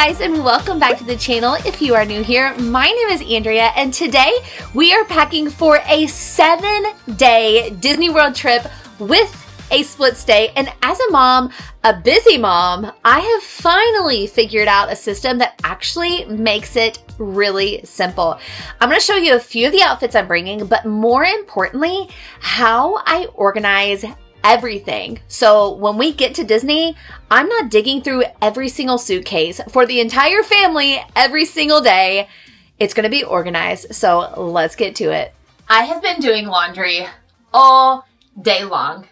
guys, and welcome back to the channel. If you are new here, my name is Andrea, and today we are packing for a 7-day Disney World trip with a split stay. And as a mom, a busy mom, I have finally figured out a system that actually makes it really simple. I'm going to show you a few of the outfits I'm bringing, but more importantly, how I organize everything. So when we get to Disney, I'm not digging through every single suitcase for the entire family every single day. It's going to be organized. So let's get to it. I have been doing laundry all day long,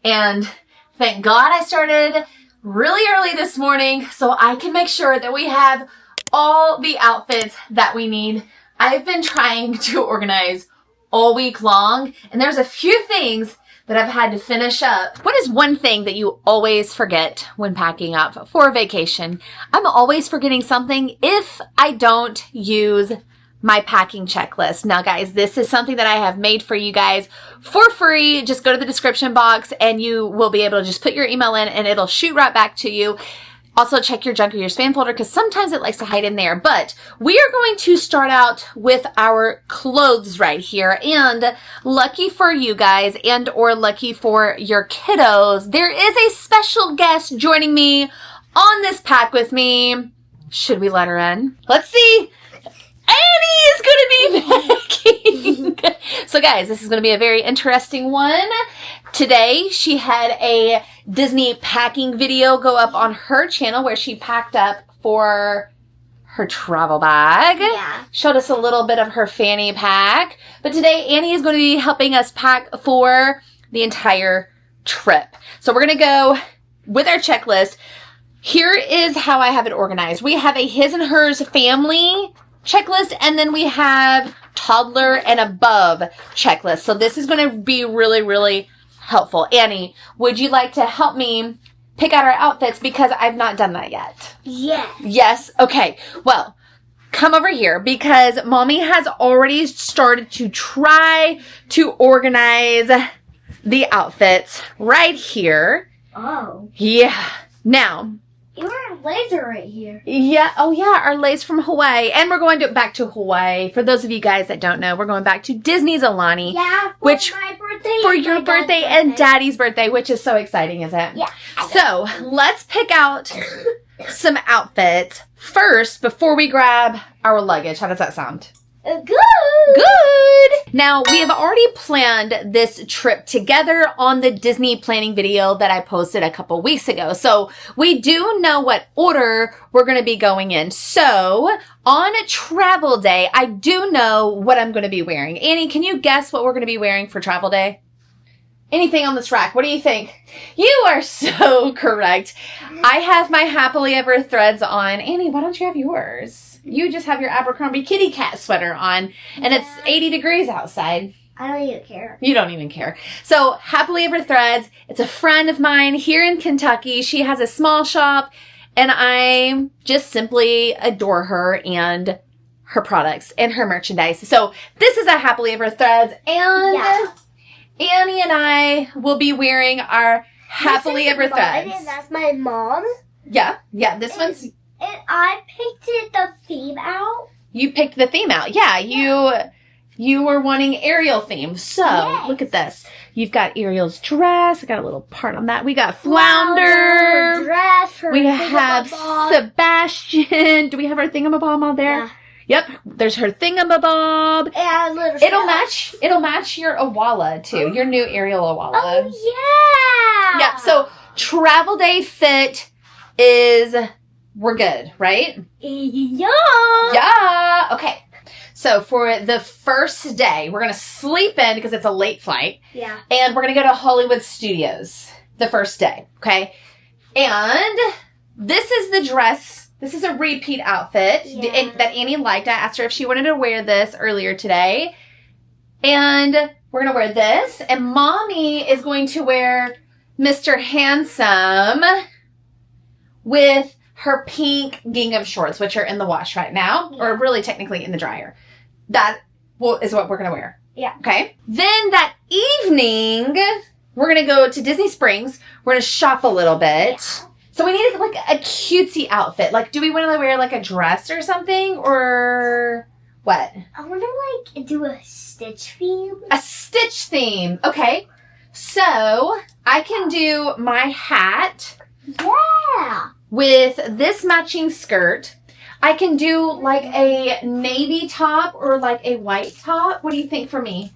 and thank God I started really early this morning so I can make sure that we have all the outfits that we need. I've been trying to organize all week long, and there's a few things that I've had to finish up. What is one thing that you always forget when packing up for a vacation? I'm always forgetting something if I don't use my packing checklist. Now guys, this is something that I have made for you guys for free. Just go to the description box and you will be able to just put your email in and it'll shoot right back to you. Also check your junk or your spam folder because sometimes it likes to hide in there. But we are going to start out with our clothes right here. And lucky for you guys and or lucky for your kiddos, there is a special guest joining me on this pack with me. Should we let her in? Let's see. Annie is going to be packing. So guys, this is going to be a very interesting one. Today, she had a Disney packing video go up on her channel where she packed up for her travel bag. Yeah. Showed us a little bit of her fanny pack. But today, Annie is going to be helping us pack for the entire trip. So we're going to go with our checklist. Here is how I have it organized. We have a his and hers family checklist, and then we have toddler and above checklist. So this is going to be really, really helpful. Annie, would you like to help me pick out our outfits because I've not done that yet? Yes. Yes? Okay. Well, come over here because Mommy has already started to try to organize the outfits right here. Oh. Yeah. Now, You're a laser right here. yeah. Oh, yeah. Our lace from Hawaii. And we're going back to Hawaii. For those of you guys that don't know, we're going back to Disney's Alani. Yeah, for my birthday. For and your my dad's birthday and Daddy's birthday, which is so exciting, isn't it? Yeah. So let's pick out some outfits first before we grab our luggage. How does that sound? Good. Good. Now, we have already planned this trip together on the Disney planning video that I posted a couple weeks ago. So we do know what order we're going to be going in. So on travel day, I do know what I'm going to be wearing. Annie, can you guess what we're going to be wearing for travel day? Anything on this rack? What do you think? You are so correct. I have my Happily Ever threads on. Annie, why don't you have yours? You just have your Abercrombie kitty cat sweater on, and it's 80 degrees outside. I don't even care. You don't even care. So, Happily Ever Threads, it's a friend of mine here in Kentucky. She has a small shop, and I just simply adore her and her products and her merchandise. So, this is a Happily Ever Threads, and Yeah. Annie and I will be wearing our Happily Ever Threads. And that's my mom. Yeah, this one's... And I picked the theme out. You picked the theme out. Yeah, you were wanting Ariel theme. So, Yes. look at this. You've got Ariel's dress. I got a little part on that. We got Flounder. Her dress, her We have thingamabob. Sebastian. Do we have our thingamabob on there? Yeah. Yep. There's her thingamabob. And little It'll match your Awala too. Your new Ariel Awala. Oh, yeah. Yeah. So travel day fit is we're good, right? Yeah. Yeah. Okay. So for the first day, we're going to sleep in because it's a late flight. Yeah. And we're going to go to Hollywood Studios the first day. Okay. And this is the dress. This is a repeat outfit that Annie liked. I asked her if she wanted to wear this earlier today. And we're going to wear this. And Mommy is going to wear Mr. Handsome with her pink gingham shorts, which are in the wash right now, or really technically in the dryer. That is what we're going to wear. Yeah. Okay. Then that evening, we're going to go to Disney Springs. We're going to shop a little bit. Yeah. So we need like a cutesy outfit. Like, do we want to wear like a dress or something, or what? I want to like do a Stitch theme. A Stitch theme. Okay. So I can do my hat. Yeah. With this matching skirt. I can do like a navy top or like a white top. What do you think for me?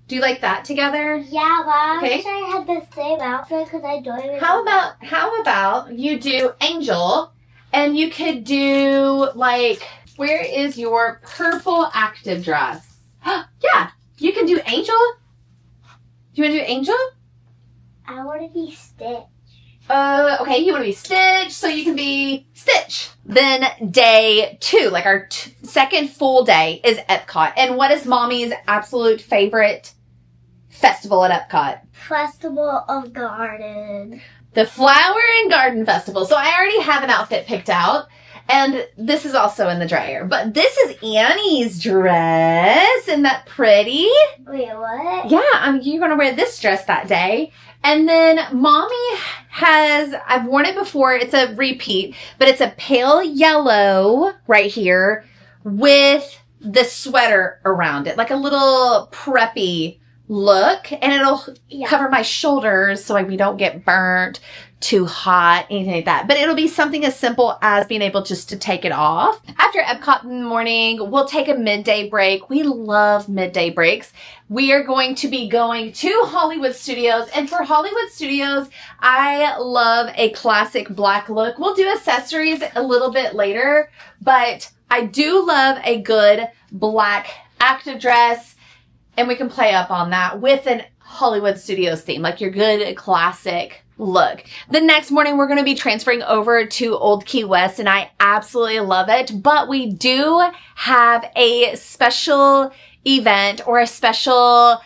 Do you like that together? Yeah, but I Okay. wish I had the same outfit because I don't even How about you do Angel, and you could do like, where is your purple active dress? Yeah, you can do Angel. Do you want to do Angel? I want to be Stitch. Okay, you want to be Stitch, so you can be Stitch. Then day 2, like our second full day, is Epcot. And what is Mommy's absolute favorite festival at Epcot? Festival of Garden. The Flower and Garden Festival. So I already have an outfit picked out. And this is also in the dryer. But this is Annie's dress. Isn't that pretty? Wait, what? Yeah, you're going to wear this dress that day. And then Mommy I've worn it before. It's a repeat, but it's a pale yellow right here with the sweater around it. Like a little preppy look. And it'll cover my shoulders so we don't get burnt, too hot, anything like that. But it'll be something as simple as being able just to take it off. After Epcot in the morning, we'll take a midday break. We love midday breaks. We are going to be going to Hollywood Studios. And for Hollywood Studios, I love a classic black look. We'll do accessories a little bit later, but I do love a good black active dress. And we can play up on that with an Hollywood Studios theme, like your good classic look. The next morning, we're going to be transferring over to Old Key West, and I absolutely love it. But we do have a special event or a special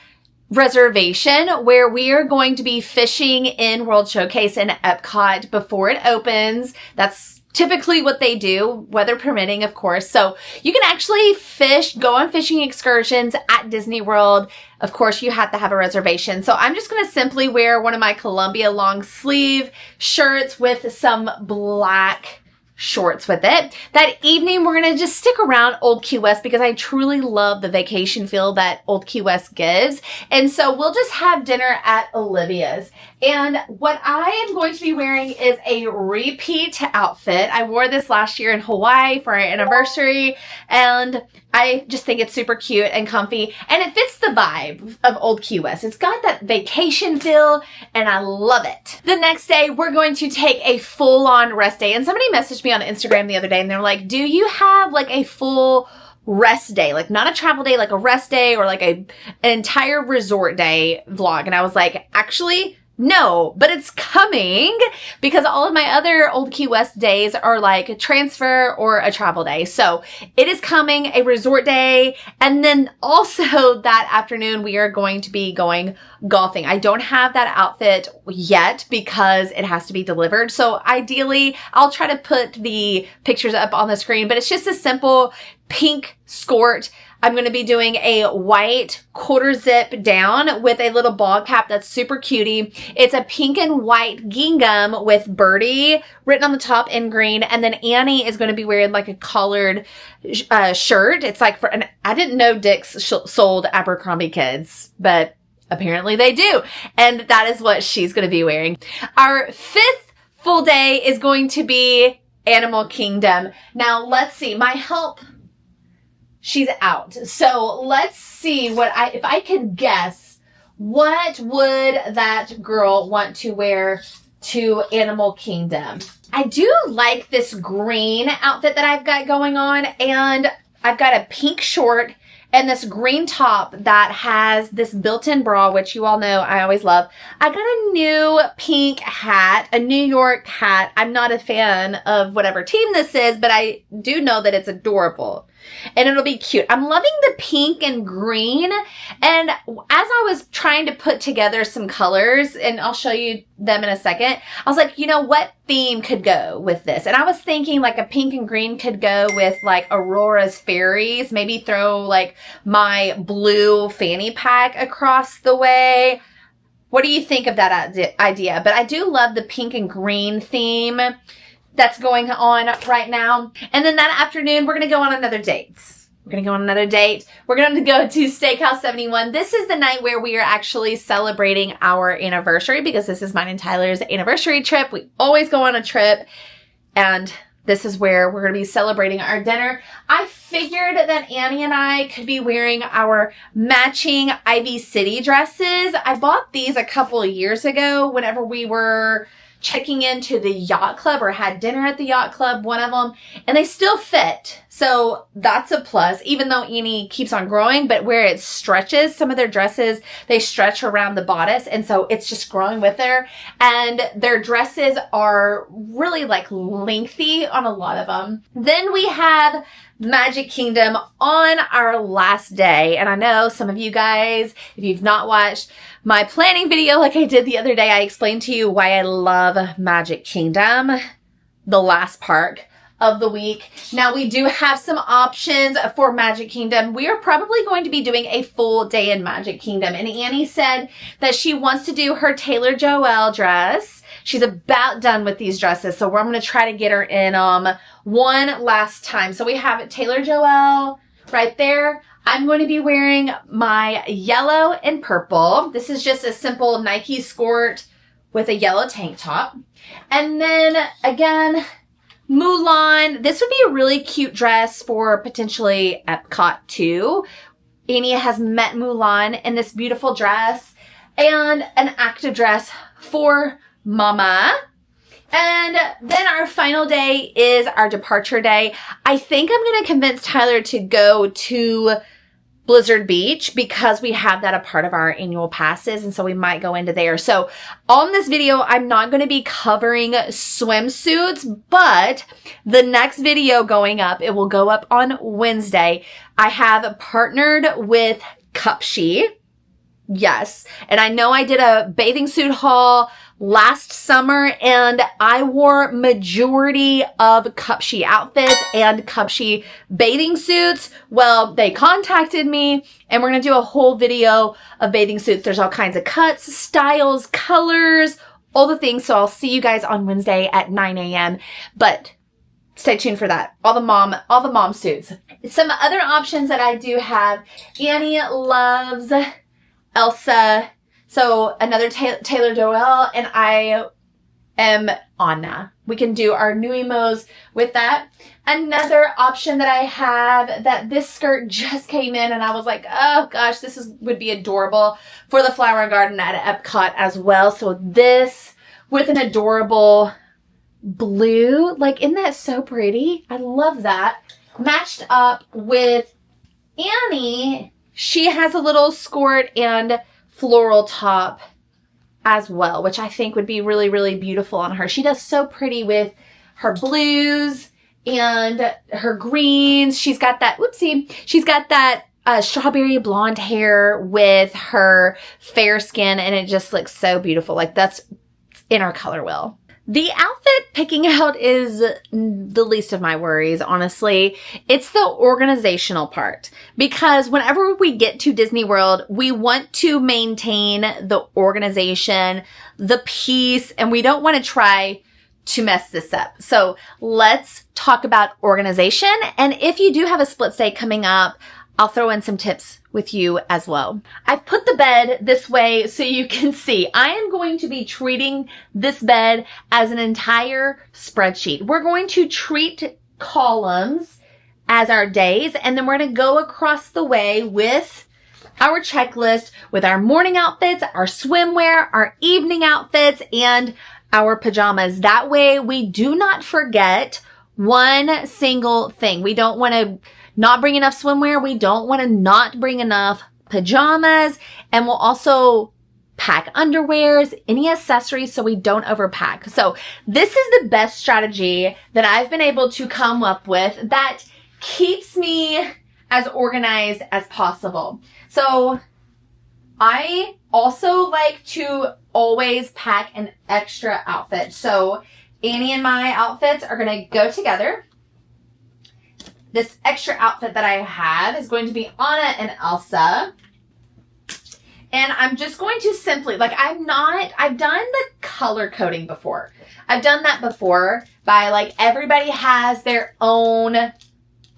reservation where we are going to be fishing in World Showcase in Epcot before it opens. That's typically what they do, weather permitting, of course. So you can actually go on fishing excursions at Disney World. Of course, you have to have a reservation. So I'm just going to simply wear one of my Columbia long sleeve shirts with some black shorts with it. That evening, we're going to just stick around Old Key West because I truly love the vacation feel that Old Key West gives. And so we'll just have dinner at Olivia's. And what I am going to be wearing is a repeat outfit. I wore this last year in Hawaii for our anniversary, and I just think it's super cute and comfy, and it fits the vibe of Old Key West. It's got that vacation feel, and I love it. The next day, we're going to take a full-on rest day, and somebody messaged me on Instagram the other day, and they're like, do you have like a full rest day, like not a travel day, like a rest day or like an entire resort day vlog? And I was like, actually, no, but it's coming because all of my other Old Key West days are like a transfer or a travel day. So it is coming, a resort day. And then also that afternoon, we are going to be going golfing. I don't have that outfit yet because it has to be delivered. So ideally, I'll try to put the pictures up on the screen, but it's just a simple pink skirt. I'm going to be doing a white quarter zip down with a little ball cap that's super cutie. It's a pink and white gingham with birdie written on the top in green. And then Annie is going to be wearing like a collared shirt. It's like I didn't know Dick's sold Abercrombie kids, but apparently they do. And that is what she's going to be wearing. Our fifth full day is going to be Animal Kingdom. Now let's see, my help, she's out. So let's see if I could guess, what would that girl want to wear to Animal Kingdom? I do like this green outfit that I've got going on, and I've got a pink short and this green top that has this built-in bra, which you all know I always love. I got a new pink hat, a New York hat. I'm not a fan of whatever team this is, but I do know that it's adorable. And it'll be cute. I'm loving the pink and green. And as I was trying to put together some colors, and I'll show you them in a second, I was like, you know, what theme could go with this? And I was thinking like a pink and green could go with like Aurora's Fairies. Maybe throw like my blue fanny pack across the way. What do you think of that idea? But I do love the pink and green theme that's going on right now. And then that afternoon, we're going to go on another date. We're going to go on another date. We're going to go to Steakhouse 71. This is the night where we are actually celebrating our anniversary because this is mine and Tyler's anniversary trip. We always go on a trip, and this is where we're going to be celebrating our dinner. I figured that Annie and I could be wearing our matching Ivy City dresses. I bought these a couple of years ago whenever we were checking into the yacht club or had dinner at the yacht club, one of them, and they still fit. So that's a plus, even though Annie keeps on growing, but where it stretches, some of their dresses, they stretch around the bodice. And so it's just growing with her. And their dresses are really like lengthy on a lot of them. Then we have Magic Kingdom on our last day. And I know some of you guys, if you've not watched my planning video like I did the other day, I explained to you why I love Magic Kingdom, the last park of the week. Now we do have some options for Magic Kingdom. We are probably going to be doing a full day in Magic Kingdom. And Annie said that she wants to do her Taylor Joelle dress. She's about done with these dresses, so I'm going to try to get her in one last time. So we have Taylor Joelle right there. I'm going to be wearing my yellow and purple. This is just a simple Nike skirt with a yellow tank top. And then again, Mulan. This would be a really cute dress for potentially Epcot too. Annie has met Mulan in this beautiful dress, and an active dress for Mama. And then our final day is our departure day. I think I'm going to convince Tyler to go to Blizzard Beach because we have that a part of our annual passes, and so we might go into there. So on this video, I'm not going to be covering swimsuits, but the next video going up, it will go up on Wednesday. I have partnered with Cupshe. Yes. And I know I did a bathing suit haul last summer, and I wore majority of Cupshe outfits and Cupshe bathing suits. Well, they contacted me, and we're going to do a whole video of bathing suits. There's all kinds of cuts, styles, colors, all the things. So I'll see you guys on Wednesday at 9 a.m. But stay tuned for that. All the mom suits. Some other options that I do have. Annie loves Elsa. So another Taylor Joelle, and I am Anna. We can do our new emos with that. Another option that I have, that this skirt just came in, and I was like, oh gosh, would be adorable for the Flower Garden at Epcot as well. So this with an adorable blue, like, isn't that so pretty? I love that. Matched up with Annie. She has a little skirt and floral top as well, which I think would be really, really beautiful on her. She does so pretty with her blues and her greens. She's got that, she's got that strawberry blonde hair with her fair skin, and it just looks so beautiful. Like, that's in our color wheel. The outfit picking out is the least of my worries, honestly. It's the organizational part, because whenever we get to Disney World, we want to maintain the organization, the peace, and we don't want to try to mess this up. So let's talk about organization. And if you do have a split stay coming up, I'll throw in some tips with you as well. I've put the bed this way so you can see. I am going to be treating this bed as an entire spreadsheet. We're going to treat columns as our days, and then we're going to go across the way with our checklist with our morning outfits, our swimwear, our evening outfits, and our pajamas. That way we do not forget one single thing. We don't want to not bring enough swimwear. We don't want to not bring enough pajamas. And we'll also pack underwears, any accessories, so we don't overpack. So this is the best strategy that I've been able to come up with that keeps me as organized as possible. So I also like to always pack an extra outfit. So Annie and my outfits are going to go together. This extra outfit that I have is going to be Anna and Elsa. And I'm just going to simply, like, I've done the color coding before. I've done that before by, like, everybody has their own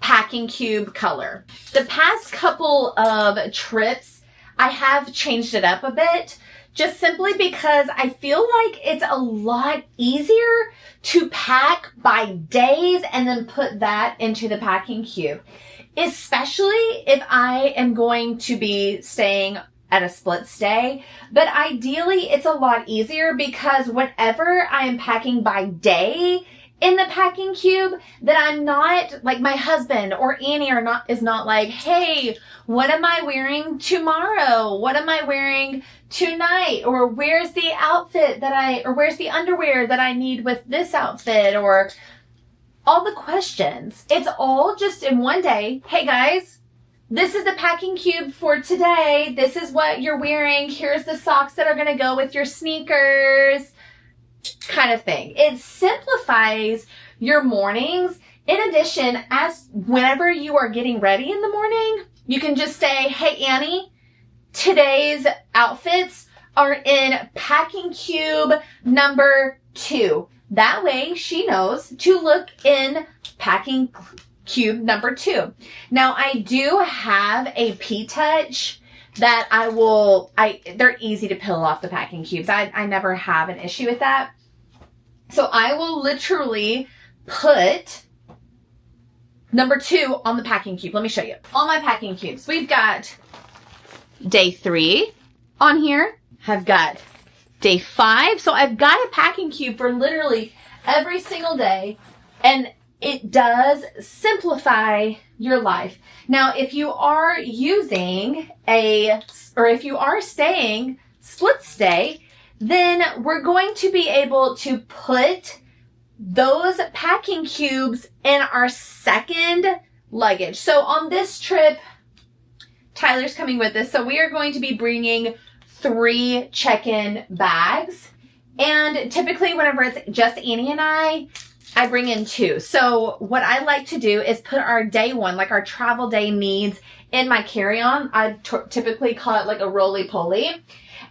packing cube color. The past couple of trips, I have changed it up a bit, just simply because I feel like it's a lot easier to pack by days and then put that into the packing cube. Especially if I am going to be staying at a split stay. But ideally, it's a lot easier because whenever I am packing by day in the packing cube, then I'm not, like, my husband or Annie is not like, hey, what am I wearing tomorrow? What am I wearing tonight? Or where's the outfit or where's the underwear that I need with this outfit? Or all the questions. It's all just in one day. Hey guys, this is the packing cube for today. This is what you're wearing. Here's the socks that are going to go with your sneakers, kind of thing. It simplifies your mornings. In addition, as whenever you are getting ready in the morning, you can just say, hey Annie, today's outfits are in packing cube number 2. That way she knows to look in packing cube number 2. Now I do have a P-Touch that they're easy to peel off the packing cubes. I never have an issue with that. So I will literally put number 2 on the packing cube. Let me show you. On my packing cubes, we've got day 3 on here. I've got day 5. So I've got a packing cube for literally every single day. And it does simplify your life. Now, if you are if you are staying split stay, then we're going to be able to put those packing cubes in our second luggage. So on this trip, Tyler's coming with us. So we are going to be bringing 3 check-in bags. And typically whenever it's just Annie and I bring in 2. So what I like to do is put our day 1, like our travel day needs, in my carry-on. I typically call it like a roly-poly.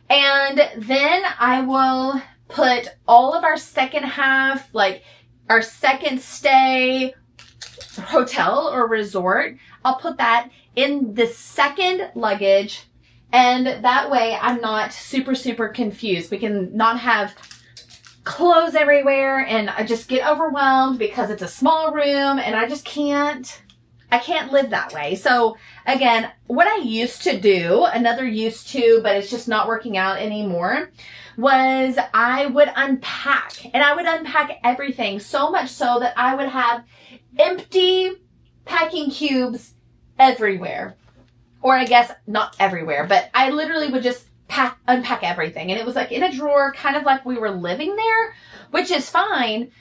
And then I will put all of our second half, like our second stay hotel or resort, I'll put that in the second luggage. And that way I'm not super confused. We can not have clothes everywhere and I just get overwhelmed because it's a small room and I can't live that way. So again, what I used to do, another used to, but it's just not working out anymore, was I would unpack. And I would unpack everything so much so that I would have empty packing cubes everywhere. Or I guess not everywhere, but I literally would just unpack everything. And it was like in a drawer, kind of like we were living there, which is fine.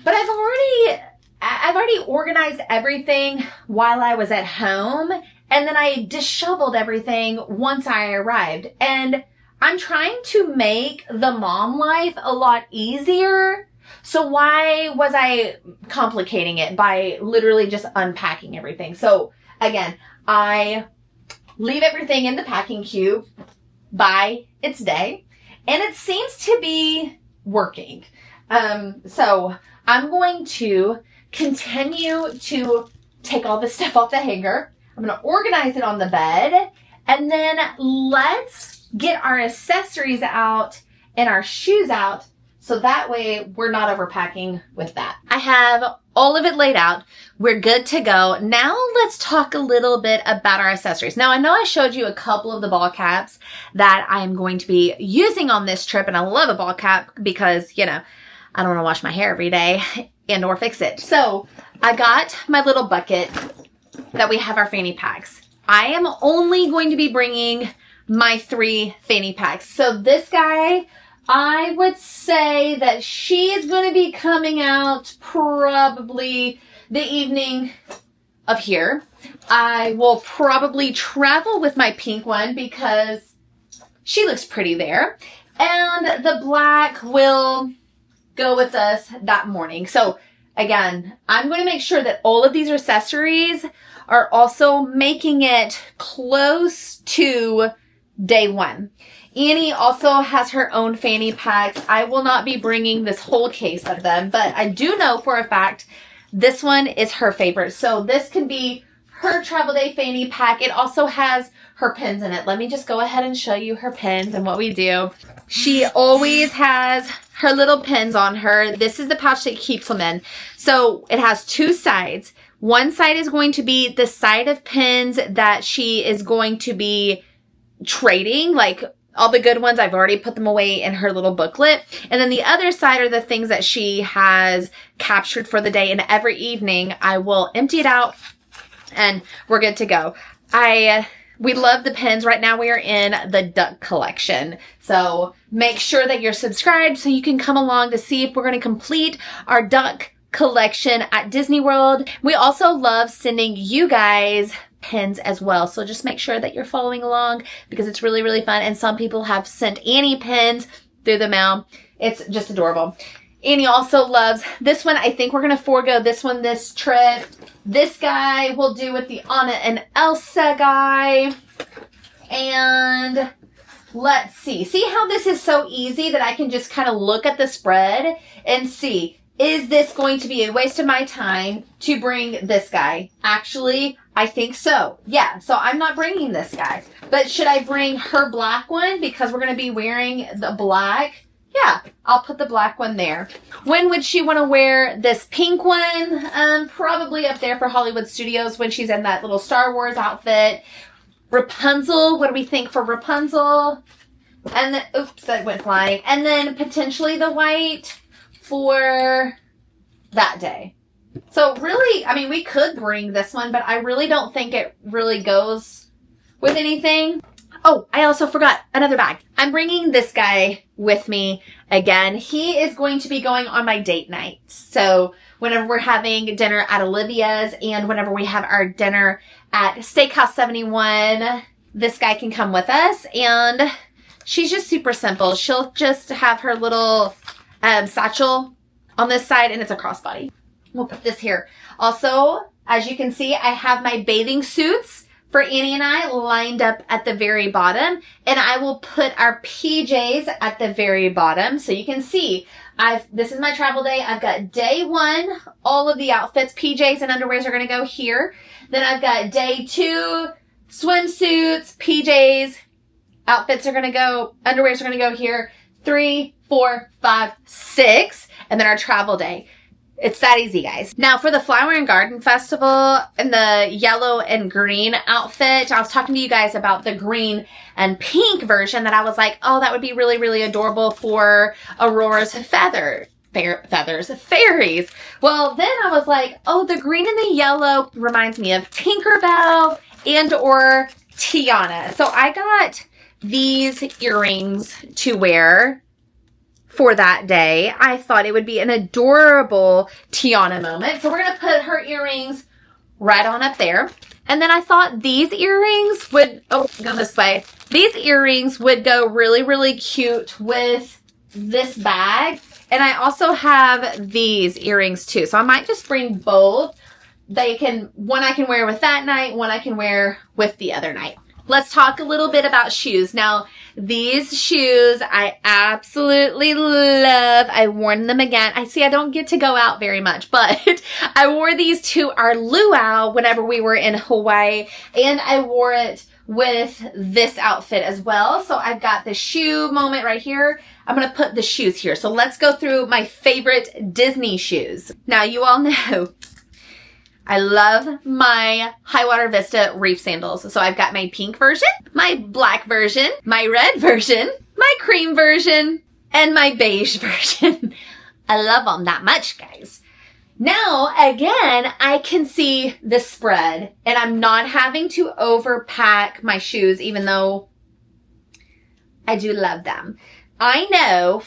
But I've already organized everything while I was at home. And then I disheveled everything once I arrived. And I'm trying to make the mom life a lot easier. So why was I complicating it by literally just unpacking everything? So again, I leave everything in the packing cube by its day, and it seems to be working. So I'm going to continue to take all this stuff off the hanger. I'm going to organize it on the bed, and then let's get our accessories out and our shoes out so that way we're not overpacking with that. I have all of it laid out. We're good to go. Now let's talk a little bit about our accessories. Now I know I showed you a couple of the ball caps that I am going to be using on this trip, and I love a ball cap because, I don't want to wash my hair every day and or fix it. So I got my little bucket that we have our fanny packs. I am only going to be bringing my 3 fanny packs. So this guy, I would say that she is going to be coming out probably the evening of here. I will probably travel with my pink one because she looks pretty there. And the black will go with us that morning. So again, I'm going to make sure that all of these accessories are also making it close to day 1. Annie also has her own fanny packs. I will not be bringing this whole case of them, but I do know for a fact this one is her favorite. So this could be her travel day fanny pack. It also has her pins in it. Let me just go ahead and show you her pins and what we do. She always has her little pins on her. This is the pouch that keeps them in. So it has 2 sides. One side is going to be the side of pins that she is going to be trading, like all the good ones. I've already put them away in her little booklet. And then the other side are the things that she has captured for the day. And every evening I will empty it out and we're good to go. We love the pins. Right now we are in the duck collection. So make sure that you're subscribed so you can come along to see if we're going to complete our duck collection at Disney World. We also love sending you guys pins as well. So just make sure that you're following along because it's really, really fun. And some people have sent Annie pins through the mail. It's just adorable. Annie also loves this one. I think we're going to forego this one this trip. This guy we'll do with the Anna and Elsa guy. And let's see. See how this is so easy that I can just kind of look at the spread and see, is this going to be a waste of my time to bring this guy? Actually, I think so. Yeah, so I'm not bringing this guy. But should I bring her black one because we're going to be wearing the black? Yeah, I'll put the black one there. When would she want to wear this pink one? Probably up there for Hollywood Studios when she's in that little Star Wars outfit. Rapunzel, what do we think for Rapunzel? And then, oops, that went flying. And then potentially the white for that day. So really, I mean, we could bring this one, but I really don't think it really goes with anything. Oh, I also forgot another bag. I'm bringing this guy with me again. He is going to be going on my date night. So whenever we're having dinner at Olivia's and whenever we have our dinner at Steakhouse 71, this guy can come with us. And she's just super simple. She'll just have her little satchel on this side and it's a crossbody. We'll put this here. Also, as you can see, I have my bathing suits for Annie and I lined up at the very bottom, and I will put our PJs at the very bottom so you can see. This is my travel day. I've got day 1, all of the outfits, PJs and underwears are going to go here. Then I've got day 2, swimsuits, PJs, outfits are going to go, underwears are going to go here. 3, 4, 5, 6, and then our travel day. It's that easy, guys. Now for the Flower and Garden Festival and the yellow and green outfit, I was talking to you guys about the green and pink version that I was like, oh, that would be really, really adorable for Aurora's fairies. Well, then I was like, oh, the green and the yellow reminds me of Tinkerbell and or Tiana. So I got these earrings to wear for that day. I thought it would be an adorable Tiana moment. So we're going to put her earrings right on up there. And then I thought these earrings would, oh, go this way. These earrings would go really, really cute with this bag. And I also have these earrings too. So I might just bring both. One I can wear with that night, one I can wear with the other night. Let's talk a little bit about shoes. Now, these shoes I absolutely love. I worn them again. I don't get to go out very much, but I wore these to our luau whenever we were in Hawaii, and I wore it with this outfit as well. So I've got the shoe moment right here. I'm going to put the shoes here. So let's go through my favorite Disney shoes. Now, you all know I love my Highwater Vista reef sandals. So I've got my pink version, my black version, my red version, my cream version, and my beige version. I love them that much, guys. Now, again, I can see the spread and I'm not having to overpack my shoes, even though I do love them. I know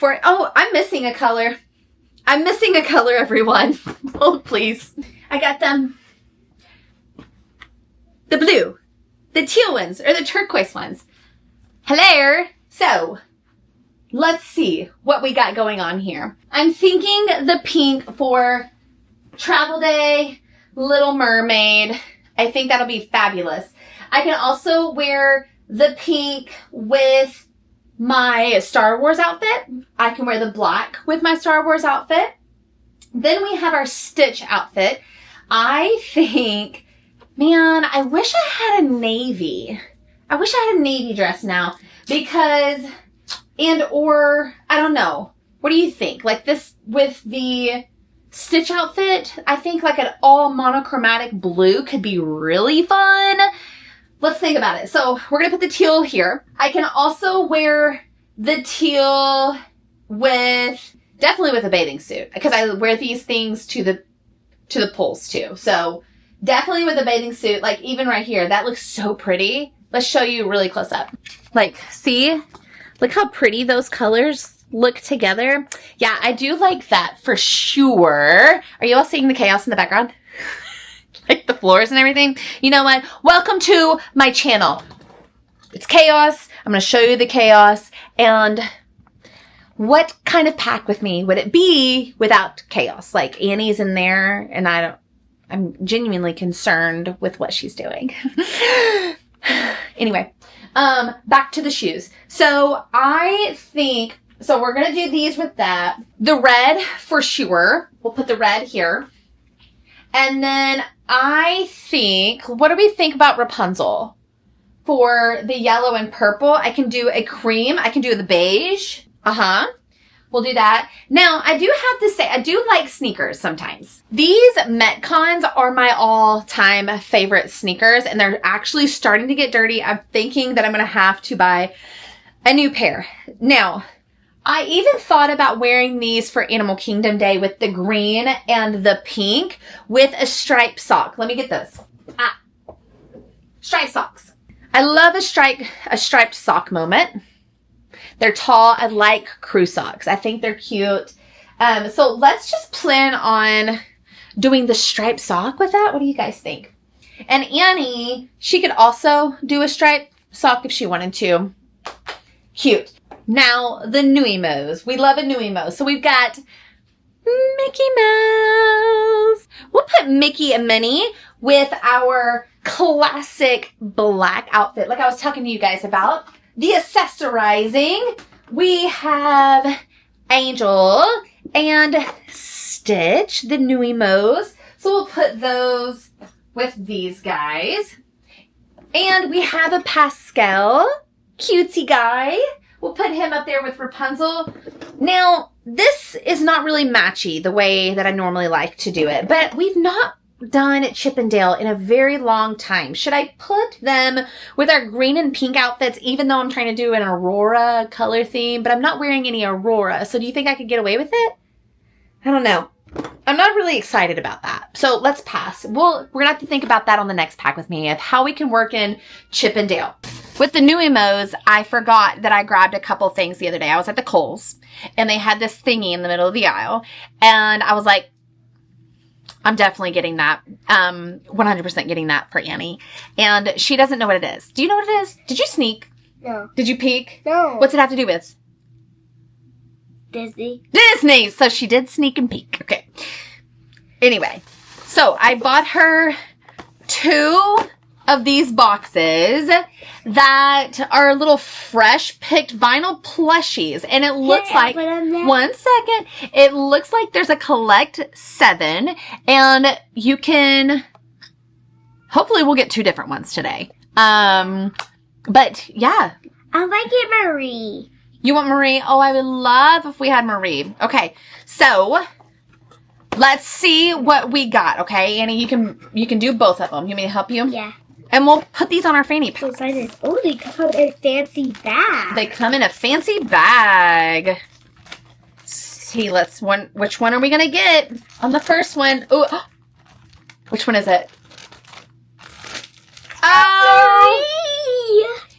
I'm missing a color. I'm missing a color, everyone. Oh, please. I got them. The blue, the teal ones, or the turquoise ones. Hello. So, let's see what we got going on here. I'm thinking the pink for Travel Day, Little Mermaid. I think that'll be fabulous. I can also wear the pink with my Star Wars outfit. I can wear the black with my Star Wars outfit. Then we have our Stitch outfit. I think, man, I wish I had a navy. I wish I had a navy dress now because, or, I don't know. What do you think? Like this with the Stitch outfit, I think like an all monochromatic blue could be really fun. Let's think about it. So we're going to put the teal here. I can also wear the teal with, definitely with a bathing suit because I wear these things to the pools too. So definitely with a bathing suit, like even right here, that looks so pretty. Let's show you really close up. Like, see? Look how pretty those colors look together. Yeah, I do like that for sure. Are you all seeing the chaos in the background? Like the floors and everything? You know what? Welcome to my channel. It's chaos. I'm going to show you the chaos. And what kind of pack with me would it be without chaos? Like Annie's in there and I'm genuinely concerned with what she's doing. Anyway, back to the shoes. So I think, so we're going to do these with that. The red for sure. We'll put the red here. And then I think, what do we think about Rapunzel? For the yellow and purple, I can do a cream. I can do the beige. We'll do that. Now, I do have to say, I do like sneakers sometimes. These Metcons are my all-time favorite sneakers, and they're actually starting to get dirty. I'm thinking that I'm going to have to buy a new pair. Now, I even thought about wearing these for Animal Kingdom Day with the green and the pink with a striped sock. Let me get those. Striped socks. I love a striped sock moment. They're tall. I like crew socks. I think they're cute. So let's just plan on doing the striped sock with that. What do you guys think? And Annie, she could also do a striped sock if she wanted to. Cute. Now, the Nuimos. We love a Nuimo. So we've got Mickey Mouse. We'll put Mickey and Minnie with our classic black outfit, like I was talking to you guys about. The accessorizing, we have Angel and Stitch, the Nuimos. So we'll put those with these guys. And we have a Pascal, cutesy guy. We'll put him up there with Rapunzel. Now, this is not really matchy the way that I normally like to do it, but we've not done Chip and Dale in a very long time. Should I put them with our green and pink outfits, even though I'm trying to do an Aurora color theme, but I'm not wearing any Aurora. So do you think I could get away with it? I don't know. I'm not really excited about that. So let's pass. We're going to have to think about that on the next pack with me of how we can work in Chip and Dale. With the Nuimos, I forgot that I grabbed a couple things the other day. I was at the Kohl's and they had this thingy in the middle of the aisle and I was like, I'm definitely getting that. 100% getting that for Annie. And she doesn't know what it is. Do you know what it is? Did you sneak? No. Did you peek? No. What's it have to do with? Disney. So she did sneak and peek. Okay. Anyway. So I bought her 2 of these boxes that are little fresh picked vinyl plushies. And it looks like, one second, it looks like there's a collect 7 and you can, hopefully we'll get 2 different ones today. But yeah. I might get Marie. You want Marie? Oh, I would love if we had Marie. Okay. So let's see what we got. Okay. Annie, you can do both of them. You want me to help you? Yeah. And we'll put these on our fanny packs. So excited. Oh, they come in a fancy bag. They come in a fancy bag. See, which one are we going to get? On the first one. Oh, which one is it? Oh,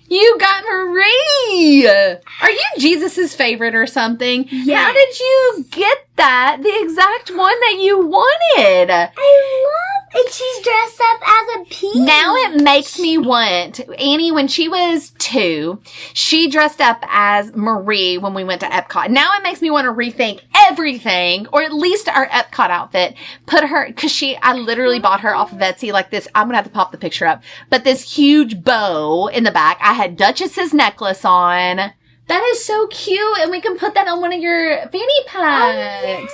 you got Marie. Are you Jesus's favorite or something? Yes. How did you get that? The exact one that you wanted. I love And she's dressed up as a peach. Now it makes me want, Annie, when she was 2, she dressed up as Marie when we went to Epcot. Now it makes me want to rethink everything, or at least our Epcot outfit. Put her, cause I literally bought her off of Etsy like this. I'm gonna have to pop the picture up, but this huge bow in the back. I had Duchess's necklace on. That is so cute, and we can put that on one of your fanny packs.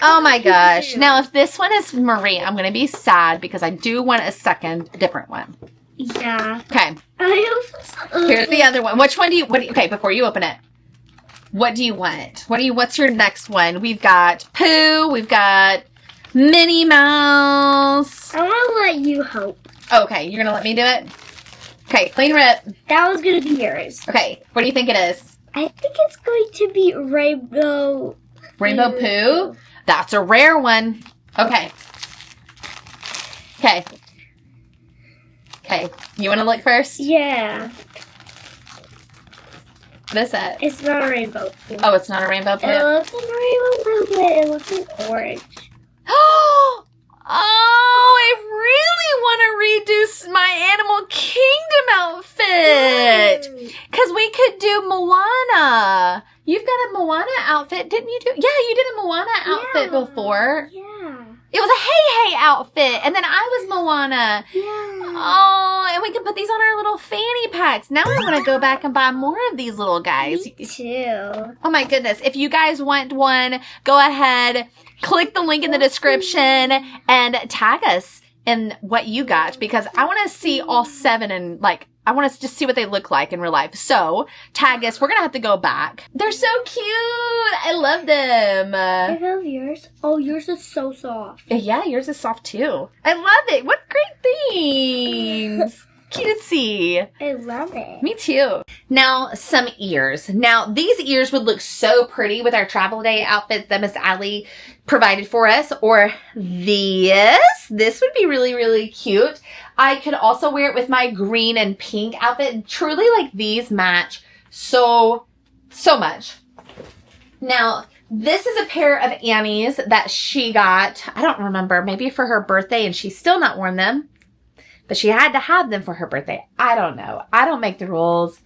Oh my gosh. Now, if this one is Marie, I'm going to be sad because I do want a second different one. Yeah. Okay. Here's the other one. Which one do you, okay, before you open it, what do you want? What's your next one? We've got Pooh. We've got Minnie Mouse. I want to let you hope. Okay. You're going to let me do it? Okay. Clean rip. That was going to be yours. Okay. What do you think it is? I think it's going to be Rainbow Pooh? That's a rare one. Okay. Okay. Okay. You want to look first? Yeah. What is that? It's not a rainbow Pooh. Oh, it's not a rainbow Pooh? It looks like a rainbow Pooh, but it looks like orange. Oh, I really want to redo my Animal Kingdom outfit. Because we could do Moana. You've got a Moana outfit, didn't you do? Yeah, you did a Moana outfit before. Yeah. It was a Hey Hey outfit. And then I was Moana. Yeah. Oh, and we can put these on our little fanny packs. Now I want to go back and buy more of these little guys. Me too. Oh my goodness. If you guys want one, go ahead, click the link in the description and tag us in what you got, because I want to see all 7 and I want to just see what they look like in real life. So tag us. We're going to have to go back. They're so cute. I love them. I love yours. Oh, yours is so soft. Yeah, yours is soft too. I love it. What great things. Cutesy. I love it. Me too. Now, some ears. Now, these ears would look so pretty with our travel day outfits that Miss Allie provided for us. Or this. This would be really, really cute. I could also wear it with my green and pink outfit. Truly, these match so much. Now, this is a pair of Annie's that she got, I don't remember, maybe for her birthday, and she's still not worn them. But she had to have them for her birthday. I don't know. I don't make the rules.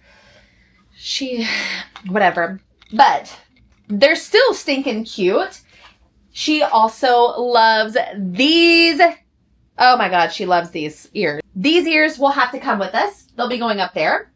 Whatever. But they're still stinking cute. She also loves these. Oh my God, she loves these ears. These ears will have to come with us. They'll be going up there.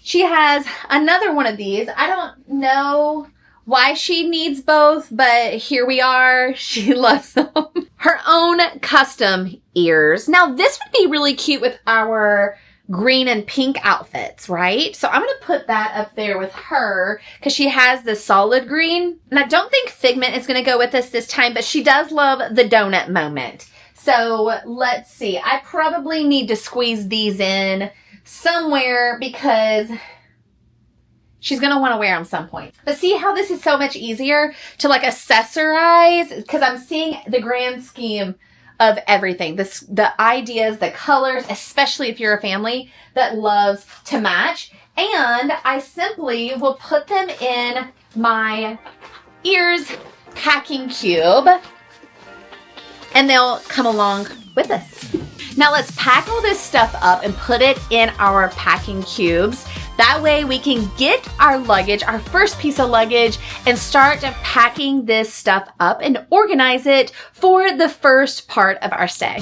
She has another one of these. I don't know why she needs both, but here we are. She loves them. Her own custom ears. Now, this would be really cute with our green and pink outfits, right? So I'm going to put that up there with her because she has the solid green. And I don't think Figment is going to go with us this time, but she does love the donut moment. So let's see. I probably need to squeeze these in somewhere because she's going to want to wear them some point. But see how this is so much easier to accessorize? Because I'm seeing the grand scheme of everything. The ideas, the colors, especially if you're a family that loves to match. And I simply will put them in my ears packing cube. And they'll come along with us. Now let's pack all this stuff up and put it in our packing cubes. That way we can get our luggage, our first piece of luggage, and start packing this stuff up and organize it for the first part of our stay.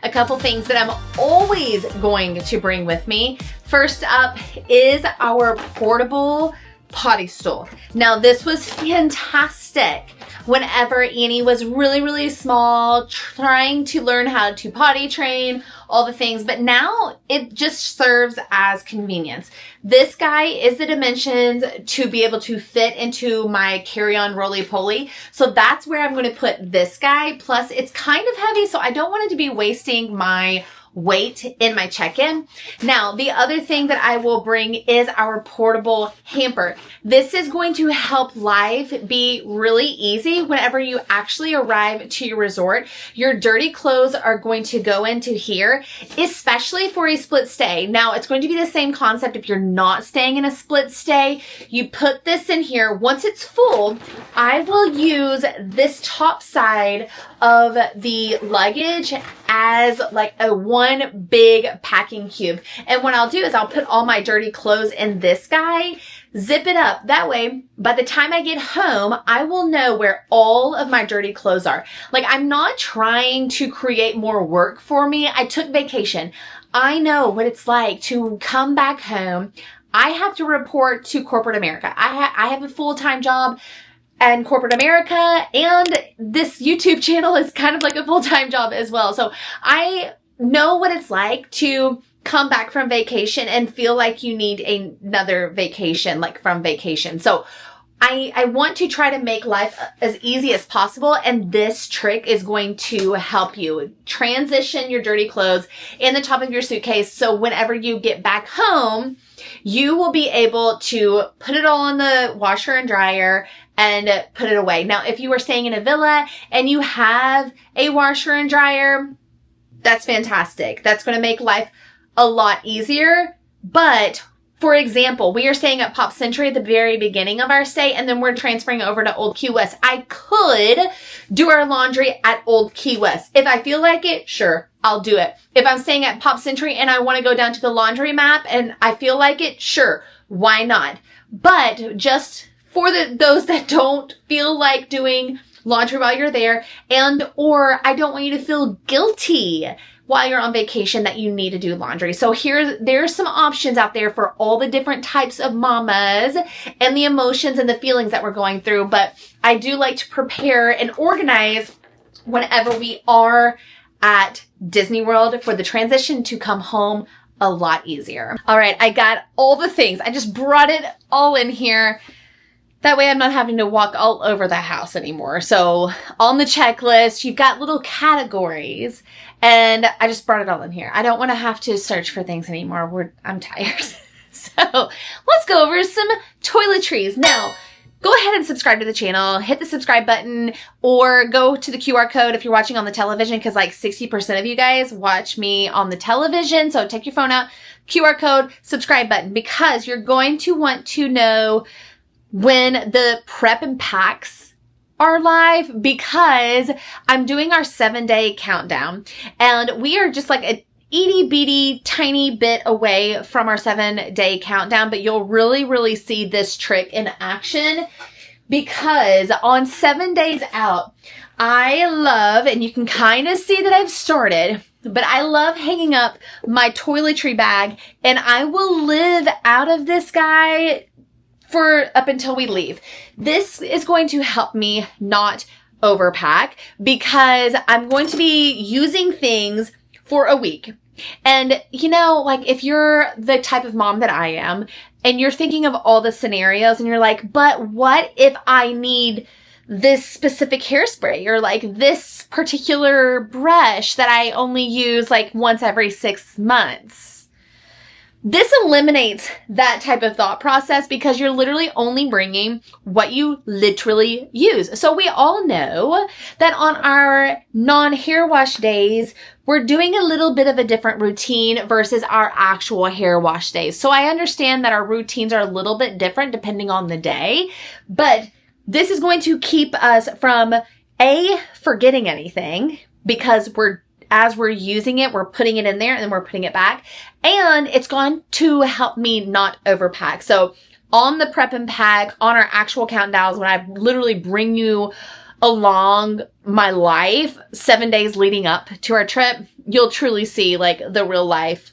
A couple things that I'm always going to bring with me. First up is our portable potty stool. Now this was fantastic whenever Annie was really, really small, trying to learn how to potty train, all the things, but now it just serves as convenience. This guy is the dimensions to be able to fit into my carry-on roly-poly. So that's where I'm going to put this guy. Plus it's kind of heavy, so I don't want it to be wasting my weight in my check-in. Now, the other thing that I will bring is our portable hamper. This is going to help life be really easy whenever you actually arrive to your resort. Your dirty clothes are going to go into here, especially for a split stay. Now, it's going to be the same concept if you're not staying in a split stay. You put this in here. Once it's full, I will use this top side of the luggage as like a one big packing cube. And what I'll do is I'll put all my dirty clothes in this guy, zip it up. That way, by the time I get home, I will know where all of my dirty clothes are. Like, I'm not trying to create more work for me. I took vacation. I know what it's like to come back home. I have to report to corporate America. I have a full-time job in corporate America, and this YouTube channel is kind of like a full-time job as well. So I know what it's like to come back from vacation and feel like you need another vacation, like from vacation. So I want to try to make life as easy as possible, and this trick is going to help you transition your dirty clothes in the top of your suitcase, so whenever you get back home, you will be able to put it all in the washer and dryer and put it away. Now, if you are staying in a villa and you have a washer and dryer, that's fantastic. That's going to make life a lot easier. But for example, we are staying at Pop Century at the very beginning of our stay, and then we're transferring over to Old Key West. I could do our laundry at Old Key West. If I feel like it, sure, I'll do it. If I'm staying at Pop Century and I want to go down to the laundry map and I feel like it, sure, why not? But just for those that don't feel like doing laundry while you're there, and or I don't want you to feel guilty while you're on vacation that you need to do laundry. So there's some options out there for all the different types of mamas and the emotions and the feelings that we're going through. But I do like to prepare and organize whenever we are at Disney World for the transition to come home a lot easier. All right, I got all the things. I just brought it all in here. That way I'm not having to walk all over the house anymore. So on the checklist, you've got little categories, and I just brought it all in here. I don't want to have to search for things anymore. I'm tired. So let's go over some toiletries. Now, go ahead and subscribe to the channel, hit the subscribe button, or go to the QR code if you're watching on the television, because like 60% of you guys watch me on the television. So take your phone out, QR code, subscribe button, because you're going to want to know when the prep and packs are live, because I'm doing our 7-day countdown, and we are just like a itty bitty tiny bit away from our 7-day countdown, but you'll really see this trick in action, because on 7 days out, I love, and you can kind of see that I've started, but I love hanging up my toiletry bag, and I will live out of this guy for up until we leave. This is going to help me not overpack, because I'm going to be using things for a week. And you know, like if you're the type of mom that I am and you're thinking of all the scenarios and you're like, but what if I need this specific hairspray or like this particular brush that I only use like once every 6 months? This eliminates that type of thought process, because you're literally only bringing what you literally use. So we all know that on our non-hair wash days, we're doing a little bit of a different routine versus our actual hair wash days. So I understand that our routines are a little bit different depending on the day, but this is going to keep us from forgetting anything, because as we're using it, we're putting it in there and then we're putting it back. And it's going to help me not overpack. So on the prep and pack, on our actual countdowns, when I literally bring you along my life, 7 days leading up to our trip, you'll truly see like the real life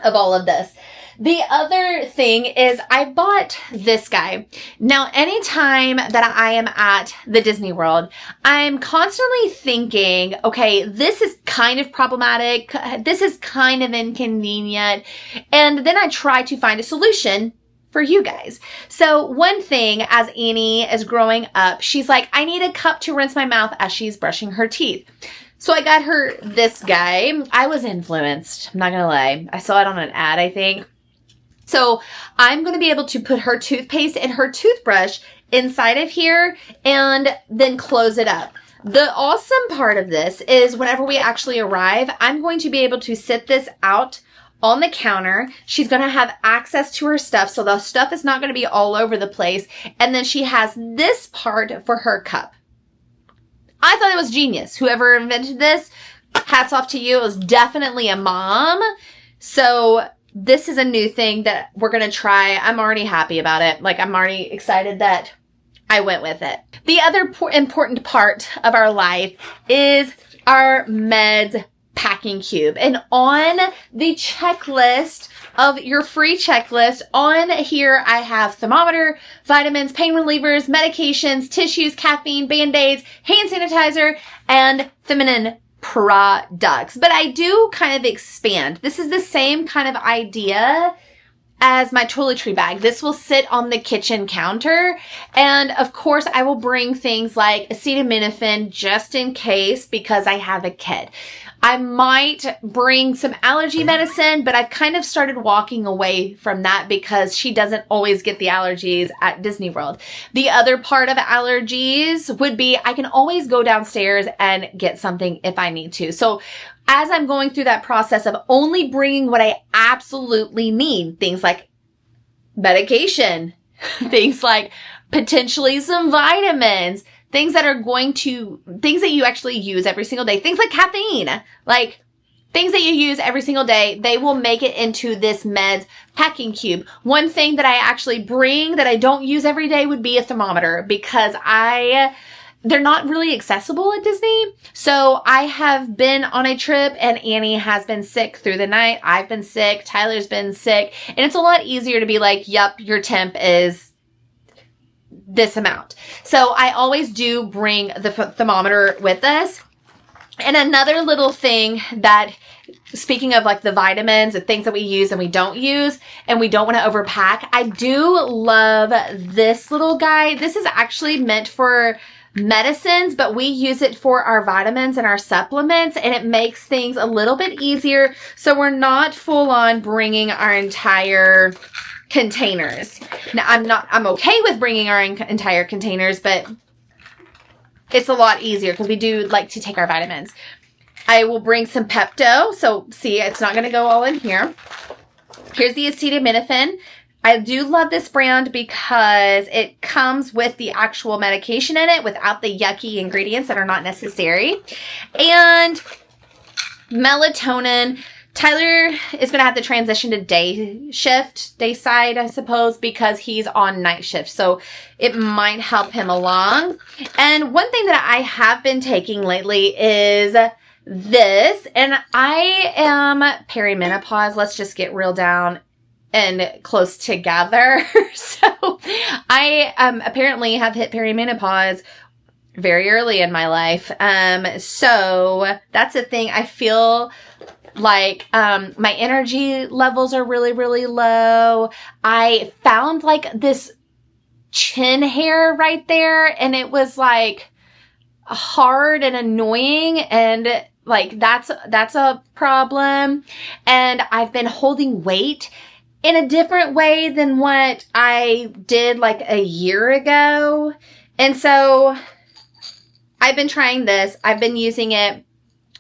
of all of this. The other thing is I bought this guy. Now, anytime that I am at the Disney World, I'm constantly thinking, okay, this is kind of problematic. This is kind of inconvenient. And then I try to find a solution for you guys. So one thing, as Annie is growing up, she's like, I need a cup to rinse my mouth as she's brushing her teeth. So I got her this guy. I was influenced. I'm not going to lie. I saw it on an ad, I think. So I'm going to be able to put her toothpaste and her toothbrush inside of here and then close it up. The awesome part of this is whenever we actually arrive, I'm going to be able to sit this out on the counter. She's going to have access to her stuff, so the stuff is not going to be all over the place. And then she has this part for her cup. I thought it was genius. Whoever invented this, hats off to you. It was definitely a mom. So this is a new thing that we're going to try. I'm already happy about it. Like, I'm already excited that I went with it. The other important part of our life is our meds packing cube. And on the checklist of your free checklist, on here I have thermometer, vitamins, pain relievers, medications, tissues, caffeine, band-aids, hand sanitizer, and feminine products. But I do kind of expand. This is the same kind of idea as my toiletry bag. This will sit on the kitchen counter. And of course, I will bring things like acetaminophen just in case because I have a kid. I might bring some allergy medicine, but I've kind of started walking away from that because she doesn't always get the allergies at Disney World. The other part of allergies would be I can always go downstairs and get something if I need to. So as I'm going through that process of only bringing what I absolutely need, things like medication, things like potentially some vitamins, things that you actually use every single day, things like caffeine, like things that you use every single day, they will make it into this meds packing cube. One thing that I actually bring that I don't use every day would be a thermometer because they're not really accessible at Disney. So I have been on a trip and Annie has been sick through the night. I've been sick. Tyler's been sick. And it's a lot easier to be like, yep, your temp is this amount. So I always do bring the thermometer with us. And another little thing that, speaking of like the vitamins and things that we use and we don't use and we don't want to overpack, I do love this little guy. This is actually meant for medicines, but we use it for our vitamins and our supplements, and it makes things a little bit easier. So we're not full on bringing our entire containers. Now, I'm okay with bringing our entire containers, but it's a lot easier because we do like to take our vitamins. I will bring some Pepto. So see, it's not going to go all in here. Here's the acetaminophen. I do love this brand because it comes with the actual medication in it without the yucky ingredients that are not necessary. And melatonin. Tyler is going to have to transition to day side, I suppose, because he's on night shift. So it might help him along. And one thing that I have been taking lately is this. And I am perimenopause. Let's just get real down and close together. So I apparently have hit perimenopause very early in my life. So that's a thing. I feel like my energy levels are really, really low. I found like this chin hair right there, and it was like hard and annoying, and like that's a problem. And I've been holding weight in a different way than what I did like a year ago. And so I've been trying this. I've been using it